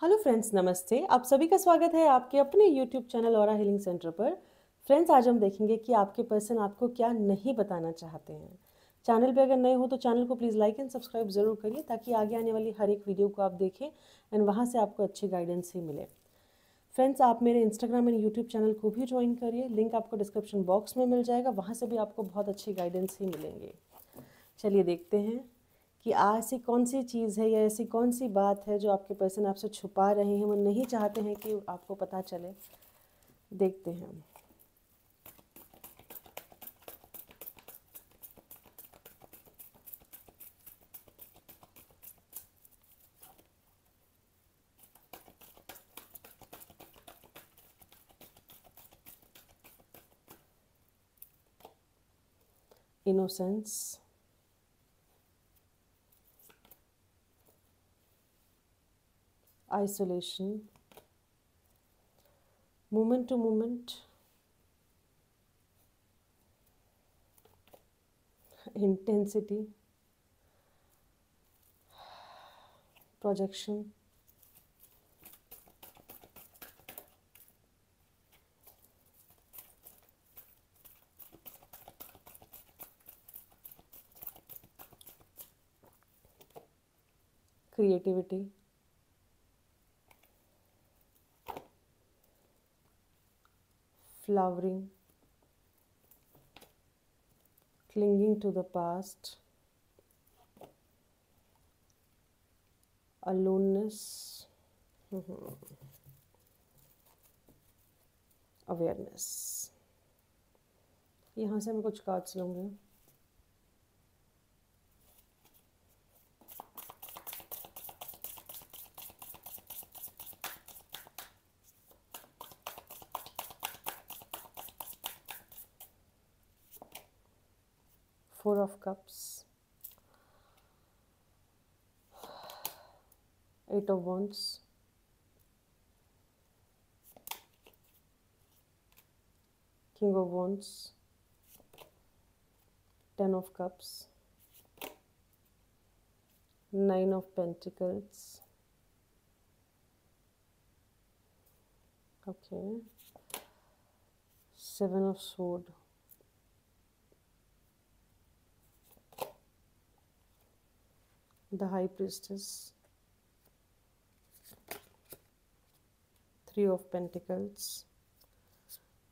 Hello friends, नमस्ते। आप सभी का स्वागत है आपके अपने YouTube channel aura healing centre पर। फ्रेंड्स, आज हम देखेंगे कि आपके पर्सन आपको क्या नहीं बताना चाहते हैं। चैनल पे अगर नए हो तो चैनल को प्लीज़ लाइक एंड सब्सक्राइब ज़रूर करिए ताकि आगे आने वाली हर एक वीडियो को आप देखें एंड वहाँ से आपको अच्छी गाइडेंस ही मिले। फ्रेंड्स, आप मेरे इंस्टाग्राम एंड यूट्यूब चैनल को भी ज्वाइन करिए। लिंक आपको डिस्क्रिप्शन बॉक्स में मिल जाएगा, वहाँ से भी आपको बहुत अच्छी गाइडेंस ही मिलेंगे। चलिए देखते हैं कि ऐसी कौन सी चीज़ है या ऐसी कौन सी बात है जो आपके पर्सन आपसे छुपा रहे हैं, वो नहीं चाहते हैं कि आपको पता चले। देखते हैं। Innocence, isolation, moment to moment, intensity, projection, creativity, flowering, clinging to the past, aloneness, awareness. यहाँ से मैं कुछ कार्ड्स लूँगी। Four of Cups, Eight of Wands, King of Wands, Ten of Cups, Nine of Pentacles, okay, Seven of Swords, the High Priestess, Three of Pentacles,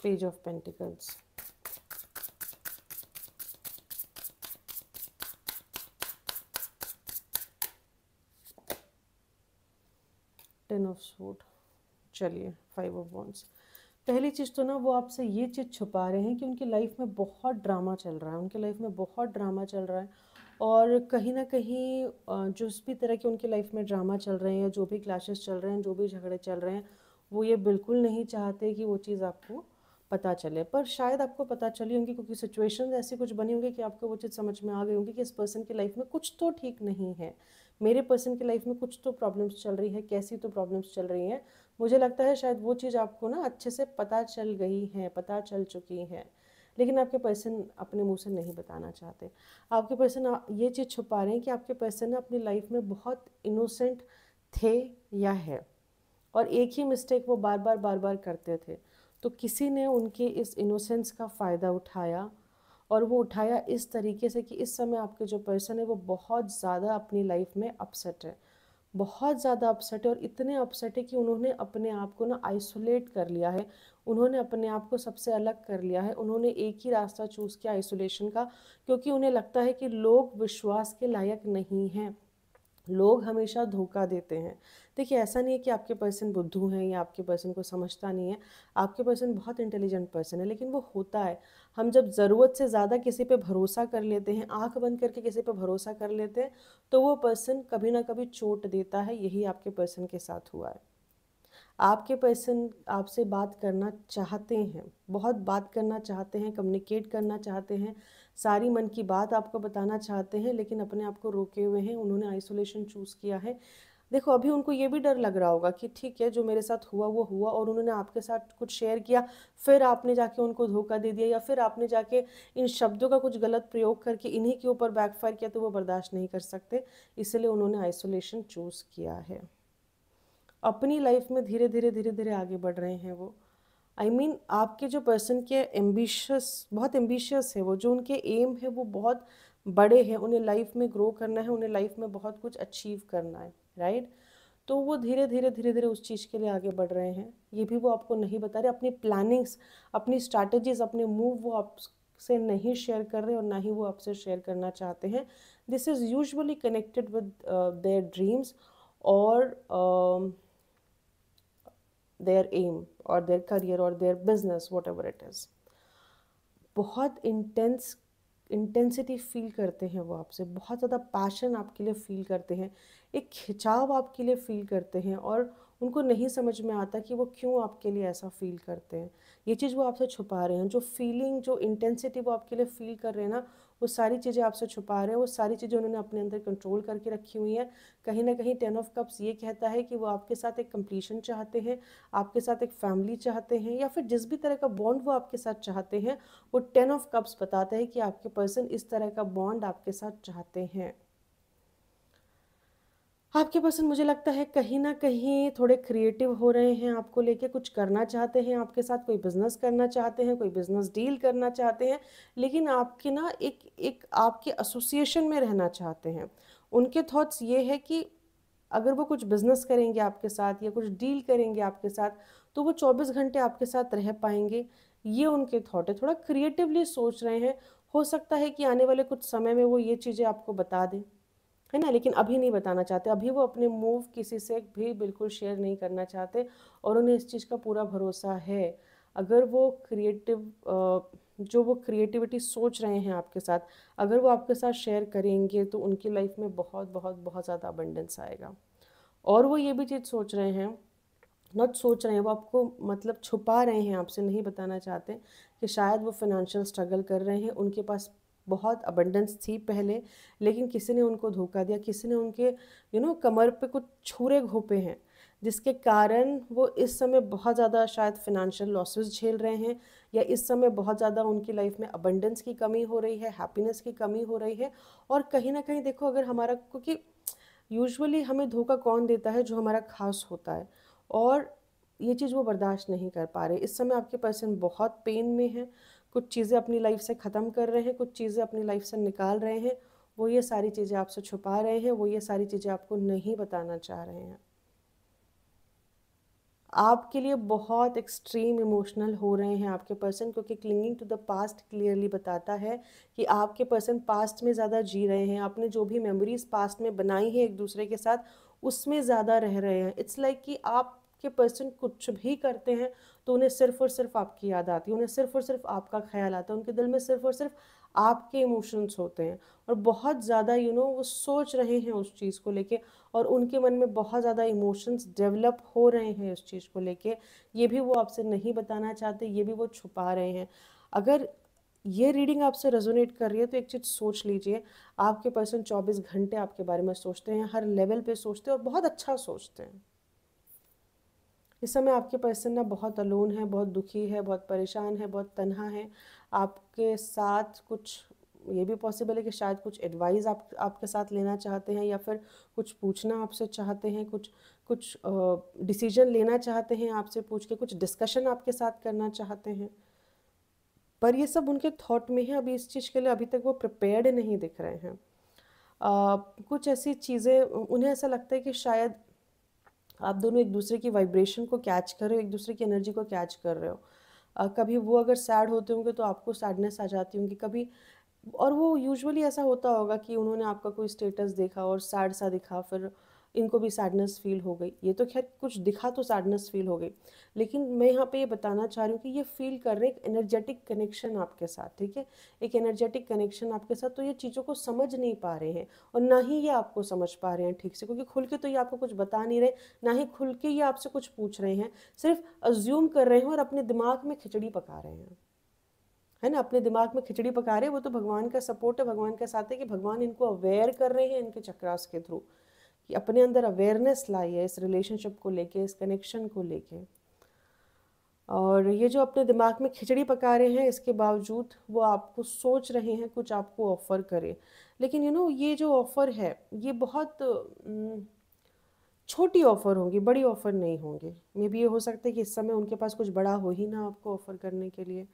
Page of Pentacles, Ten of Swords। चलिए, Five of Wands। पहली चीज़ तो ना वो आपसे ये चीज़ छुपा रहे हैं कि उनकी लाइफ में बहुत ड्रामा चल रहा है, उनकी लाइफ में बहुत ड्रामा चल रहा है। और कहीं ना कहीं जो भी तरह के उनकी लाइफ में ड्रामा चल रहे हैं या जो भी क्लैशेस चल रहे हैं, जो भी झगड़े चल रहे हैं, वो ये बिल्कुल नहीं चाहते कि वो चीज़ आपको पता चले। पर शायद आपको पता चली होंगी क्योंकि सिचुएशन ऐसी कुछ बनी होंगी कि आपको वो चीज़ समझ में आ गई होंगी कि इस पर्सन की लाइफ में कुछ तो ठीक नहीं है, मेरे पर्सन की लाइफ में कुछ तो प्रॉब्लम्स चल रही है। कैसी तो प्रॉब्लम्स चल रही हैं, मुझे लगता है शायद वो चीज़ आपको ना अच्छे से पता चल गई है, पता चल चुकी है, लेकिन आपके पर्सन अपने मुंह से नहीं बताना चाहते। आपके पर्सन ये चीज़ छुपा रहे हैं कि आपके पर्सन अपनी लाइफ में बहुत इनोसेंट थे या है, और एक ही मिस्टेक वो बार बार करते थे। तो किसी ने उनके इस इनोसेंस का फ़ायदा उठाया, और वो उठाया इस तरीके से कि इस समय आपके जो पर्सन है वो बहुत ज़्यादा अपनी लाइफ में अपसेट है, बहुत ज़्यादा अपसेट है। और इतने अपसेट है कि उन्होंने अपने आप को ना आइसोलेट कर लिया है, उन्होंने अपने आप को सबसे अलग कर लिया है। उन्होंने एक ही रास्ता चूज़ किया आइसोलेशन का, क्योंकि उन्हें लगता है कि लोग विश्वास के लायक नहीं हैं, लोग हमेशा धोखा देते हैं। देखिए, ऐसा नहीं है कि आपके पर्सन बुद्धू हैं या आपके पर्सन को समझता नहीं है। आपके पर्सन बहुत इंटेलिजेंट पर्सन है, लेकिन वो होता है, हम जब ज़रूरत से ज़्यादा किसी पे भरोसा कर लेते हैं, आंख बंद करके किसी पे भरोसा कर लेते हैं, तो वो पर्सन कभी ना कभी चोट देता है। यही आपके पर्सन के साथ हुआ है। आपके पर्सन आपसे बात करना चाहते हैं, बहुत बात करना चाहते हैं, कम्युनिकेट करना चाहते हैं, सारी मन की बात आपको बताना चाहते हैं, लेकिन अपने आप को रोके हुए हैं। उन्होंने आइसोलेशन चूज़ किया है। देखो, अभी उनको ये भी डर लग रहा होगा कि ठीक है, जो मेरे साथ हुआ वो हुआ, और उन्होंने आपके साथ कुछ शेयर किया, फिर आपने जाके उनको धोखा दे दिया, या फिर आपने जाके इन शब्दों का कुछ गलत प्रयोग करके इन्हीं के ऊपर बैकफायर किया, तो वो बर्दाश्त नहीं कर सकते, इसलिए उन्होंने आइसोलेशन चूज़ किया है। अपनी लाइफ में धीरे धीरे आगे बढ़ रहे हैं वो। आई मीन आपके जो पर्सन के एम्बिशियस, बहुत एम्बिशियस है वो, जो उनके एम है वो बहुत बड़े हैं, उन्हें लाइफ में ग्रो करना है, उन्हें लाइफ में बहुत कुछ अचीव करना है, राइट। तो वो धीरे धीरे उस चीज़ के लिए आगे बढ़ रहे हैं। ये भी वो आपको नहीं बता रहे, अपनी प्लानिंग्स, अपनी स्ट्रैटेजीज, अपने मूव वो आपसे नहीं शेयर कर रहे और ना ही वो आपसे शेयर करना चाहते हैं। This is usually connected with their dreams और their aim or their career or their business, whatever it is। बहुत इंटेंसिटी फील करते हैं वो आपसे, बहुत ज़्यादा पैशन आपके लिए फील करते हैं, एक खिंचाव आपके लिए फील करते हैं, और उनको नहीं समझ में आता कि वो क्यों आपके लिए ऐसा फील करते हैं। ये चीज़ वो आपसे छुपा रहे हैं, जो फीलिंग, जो इंटेंसिटी वो आपके लिए फील कर रहे हैं ना, वो सारी चीज़ें आपसे छुपा रहे हैं। वो सारी चीज़ें उन्होंने अपने अंदर कंट्रोल करके रखी हुई हैं। कहीं ना कहीं 10 ऑफ कप्स ये कहता है कि वो आपके साथ एक कंप्लीशन चाहते हैं, आपके साथ एक फैमिली चाहते हैं, या फिर जिस भी तरह का बॉन्ड वो आपके साथ चाहते हैं, वो 10 ऑफ कप्स बताता है कि आपके पर्सन इस तरह का बॉन्ड आपके साथ चाहते हैं। आपके पर्सन, मुझे लगता है, कहीं ना कहीं थोड़े क्रिएटिव हो रहे हैं आपको लेके, कुछ करना चाहते हैं आपके साथ, कोई बिजनेस करना चाहते हैं, कोई बिजनेस डील करना चाहते हैं, लेकिन आपके ना एक एक आपके एसोसिएशन में रहना चाहते हैं। उनके थॉट्स ये है कि अगर वो कुछ बिजनेस करेंगे आपके साथ या कुछ डील करेंगे आपके साथ, तो वो 24 घंटे आपके साथ रह पाएंगे। ये उनके थॉट है, थोड़ा क्रिएटिवली सोच रहे हैं। हो सकता है कि आने वाले कुछ समय में वो ये चीज़ें आपको बता दें, है ना, लेकिन अभी नहीं बताना चाहते। अभी वो अपने मूव किसी से भी बिल्कुल शेयर नहीं करना चाहते, और उन्हें इस चीज़ का पूरा भरोसा है। अगर वो जो वो क्रिएटिविटी सोच रहे हैं आपके साथ, अगर वो आपके साथ शेयर करेंगे, तो उनकी लाइफ में बहुत बहुत बहुत ज़्यादा अबंडेंस आएगा। और वो ये भी चीज़ सोच रहे हैं, नॉट सोच रहे हैं, वो आपको मतलब छुपा रहे हैं, आपसे नहीं बताना चाहते कि शायद वो फाइनेंशियल स्ट्रगल कर रहे हैं। उनके पास बहुत अबंडेंस थी पहले, लेकिन किसी ने उनको धोखा दिया, किसी ने उनके कमर पे कुछ छुरे घोंपे हैं, जिसके कारण वो इस समय बहुत ज़्यादा शायद फाइनेंशियल लॉसेस झेल रहे हैं, या इस समय बहुत ज़्यादा उनकी लाइफ में अबंडेंस की कमी हो रही है, हैप्पीनेस की कमी हो रही है। और कहीं ना कहीं देखो, अगर हमारा, क्योंकि यूजुअली हमें धोखा कौन देता है, जो हमारा खास होता है, और ये चीज़ वो बर्दाश्त नहीं कर पा रहे। इस समय आपके पर्सन बहुत पेन में है, कुछ चीज़ें अपनी लाइफ से ख़त्म कर रहे हैं, कुछ चीज़ें अपनी लाइफ से निकाल रहे हैं। वो ये सारी चीज़ें आपसे छुपा रहे हैं, वो ये सारी चीज़ें आपको नहीं बताना चाह रहे हैं। आपके लिए बहुत एक्सट्रीम इमोशनल हो रहे हैं आपके पर्सन, क्योंकि clinging to the past clearly बताता है कि आपके पर्सन पास्ट में ज़्यादा जी रहे हैं। आपने जो भी मेमोरीज पास्ट में बनाई है एक दूसरे के साथ, उसमें ज़्यादा रह रहे हैं। इट्स लाइक कि आपके पर्सन कुछ भी करते हैं तो उन्हें सिर्फ और सिर्फ आपकी याद आती है, उन्हें सिर्फ और सिर्फ आपका ख्याल आता है, उनके दिल में सिर्फ और सिर्फ आपके इमोशंस होते हैं, और बहुत ज़्यादा वो सोच रहे हैं उस चीज़ को लेके, और उनके मन में बहुत ज़्यादा इमोशंस डेवलप हो रहे हैं उस चीज़ को लेके। ये भी वो आपसे नहीं बताना चाहते, ये भी वो छुपा रहे हैं। अगर ये रीडिंग आपसे रेजोनेट कर रही है, तो एक चीज़ सोच लीजिए, आपके पर्सन 24 घंटे आपके बारे में सोचते हैं, हर लेवल पे सोचते हैं, और बहुत अच्छा सोचते हैं। इस समय आपके पर्सन ना बहुत अलोन है, बहुत दुखी है, बहुत परेशान है, बहुत तन्हा है। आपके साथ कुछ, ये भी पॉसिबल है कि शायद कुछ एडवाइस आपके साथ लेना चाहते हैं, या फिर कुछ पूछना आपसे चाहते हैं, कुछ कुछ डिसीजन लेना चाहते हैं आपसे पूछ के, कुछ डिस्कशन आपके साथ करना चाहते हैं। पर ये सब उनके थॉट में है, अभी इस चीज़ के लिए अभी तक वो प्रिपेयर्ड नहीं दिख रहे हैं। कुछ ऐसी चीज़ें, उन्हें ऐसा लगता है कि शायद आप दोनों एक दूसरे की वाइब्रेशन को कैच कर रहे हो, एक दूसरे की एनर्जी को कैच कर रहे हो। कभी वो अगर सैड होते होंगे तो आपको सैडनेस आ जाती होंगी कभी, और वो यूजुअली ऐसा होता होगा कि उन्होंने आपका कोई स्टेटस देखा और सैड सा दिखा, फिर इनको भी सैडनेस फील हो गई। ये तो खैर कुछ दिखा तो सैडनेस फील हो गई, लेकिन मैं यहाँ पे ये बताना चाह रही हूँ कि ये फील कर रहे हैं एक एनर्जेटिक कनेक्शन आपके साथ, ठीक है, एक एनर्जेटिक कनेक्शन आपके साथ। तो ये चीज़ों को समझ नहीं पा रहे हैं, और ना ही ये आपको समझ पा रहे हैं ठीक से, क्योंकि खुल के तो ये आपको कुछ बता नहीं रहे, ना ही खुल के ये आपसे कुछ पूछ रहे हैं, सिर्फ अज्यूम कर रहे हैं और अपने दिमाग में खिचड़ी पका रहे हैं, है ना, अपने दिमाग में खिचड़ी पका रहे हैं। वो तो भगवान का सपोर्ट है, भगवान का साथ है कि भगवान इनको अवेयर कर रहे हैं इनके चक्रास के थ्रू, कि अपने अंदर अवेयरनेस लाई है इस रिलेशनशिप को लेके, इस कनेक्शन को लेके। और ये जो अपने दिमाग में खिचड़ी पका रहे हैं, इसके बावजूद वो आपको सोच रहे हैं कुछ आपको ऑफ़र करे, लेकिन ये जो ऑफ़र है, ये बहुत छोटी ऑफ़र होंगी, बड़ी ऑफ़र नहीं होंगी। मे बी ये हो सकता है कि इस समय उनके पास कुछ बड़ा हो ही ना आपको ऑफ़र करने के लिए,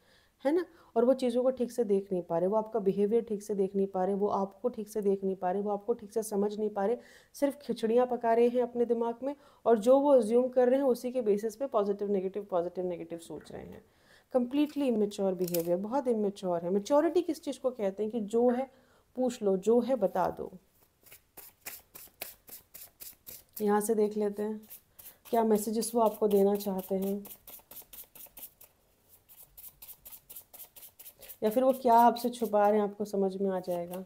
है ना? और वो चीज़ों को ठीक से देख नहीं पा रहे, वो आपका बिहेवियर ठीक से देख नहीं पा रहे, वो आपको ठीक से देख नहीं पा रहे, वो आपको ठीक से समझ नहीं पा रहे, सिर्फ खिचड़ियाँ पका रहे हैं अपने दिमाग में, और जो वो अज्यूम कर रहे हैं उसी के बेसिस पे पॉजिटिव नेगेटिव सोच रहे हैं। कंप्लीटली इमेच्योर बिहेवियर, बहुत इमेच्योर है। मेच्योरिटी किस चीज़ को कहते हैं कि जो है पूछ लो, जो है बता दो। यहाँ से देख लेते हैं क्या मैसेजेस वो आपको देना चाहते हैं, या फिर वो क्या आपसे छुपा रहे हैं, आपको समझ में आ जाएगा।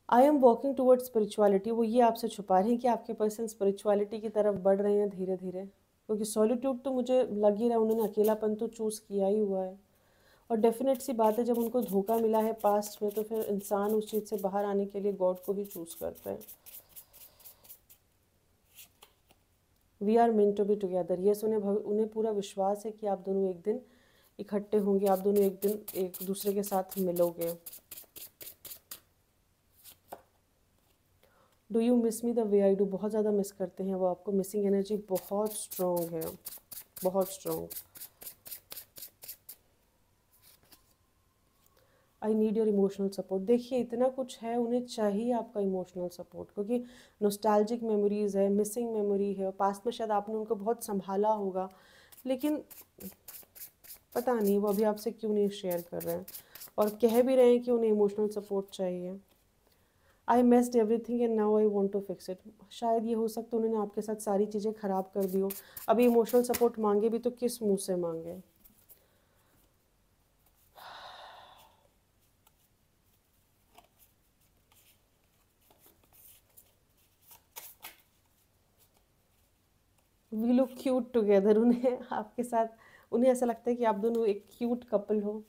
I am walking towards spirituality, वो ये आपसे छुपा रहे हैं कि आपके पर्सन स्पिरिचुअलिटी की तरफ बढ़ रहे हैं धीरे धीरे, क्योंकि सॉलिट्यूड तो मुझे लग ही रहा है, उन्होंने अकेलापन तो चूज़ किया ही हुआ है। और डेफिनेट सी बात है, जब उनको धोखा मिला है पास्ट में, तो फिर इंसान उस चीज़ से बाहर आने के लिए गॉड को ही चूज़ करता है। We are meant to be together, yes, उन्हें पूरा विश्वास है कि आप दोनों एक दिन इकट्ठे होंगे, आप दोनों एक दिन एक दूसरे के साथ मिलोगे। Do you miss me the way I do, बहुत ज़्यादा मिस करते हैं वो आपको, मिसिंग एनर्जी बहुत स्ट्रॉन्ग है, बहुत strong. I need your emotional support, देखिए इतना कुछ है, उन्हें चाहिए आपका इमोशनल सपोर्ट, क्योंकि नॉस्टैल्जिक मेमोरीज़ है, मिसिंग मेमोरी है, और पास्ट में शायद आपने उनको बहुत संभाला होगा, लेकिन पता नहीं वो अभी आपसे क्यों नहीं शेयर कर रहे हैं, और कह भी रहे हैं कि उन्हें इमोशनल सपोर्ट चाहिए। I messed everything and now I want to fix it, शायद ये हो सकता है उन्होंने आपके साथ सारी चीज़ें ख़राब कर दी हो, अभी इमोशनल सपोर्ट मांगे भी तो किस मुँह से मांगे। वी लुक क्यूट टुगेदर, उन्हें आपके साथ, उन्हें ऐसा लगता है कि आप दोनों एक क्यूट कपल हो।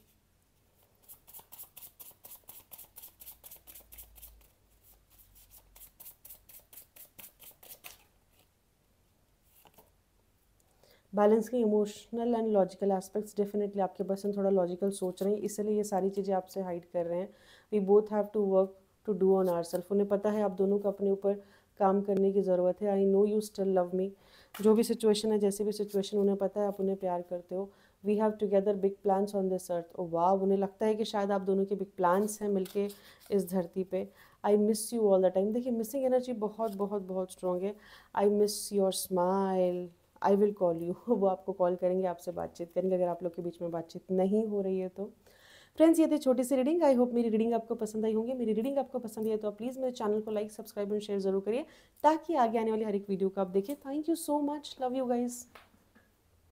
Balancing emotional and logical aspects, definitely आपके पर्सन थोड़ा लॉजिकल सोच रहे हैं, इसलिए ये सारी चीज़ें आपसे हाइड कर रहे हैं। We both have to work to do on our self, उन्हें पता है आप दोनों को अपने ऊपर काम करने की ज़रूरत है। I know you still love me, जो भी सिचुएशन है, जैसी भी सिचुएशन, उन्हें पता है आप उन्हें प्यार करते हो। We have together big plans on this earth, ओ वाह, उन्हें लगता है कि शायद आप दोनों के बिग प्लान्स हैं मिलके इस धरती पे। I miss you all the time, देखिए मिसिंग एनर्जी बहुत बहुत बहुत स्ट्रॉन्ग है। I miss your smile, I will call you, वो आपको कॉल करेंगे, आपसे बातचीत करेंगे, अगर आप लोग के बीच में बातचीत नहीं हो रही है तो। फ्रेंड्स, ये थी छोटी सी रीडिंग, आई होप मेरी रीडिंग आपको पसंद आई होंगी। मेरी रीडिंग आपको पसंद आई है तो आप प्लीज़ मेरे चैनल को लाइक, सब्सक्राइब और शेयर जरूर करिए, ताकि आगे आने वाली हर एक वीडियो को आप देखें। Thank you so much, love you guys.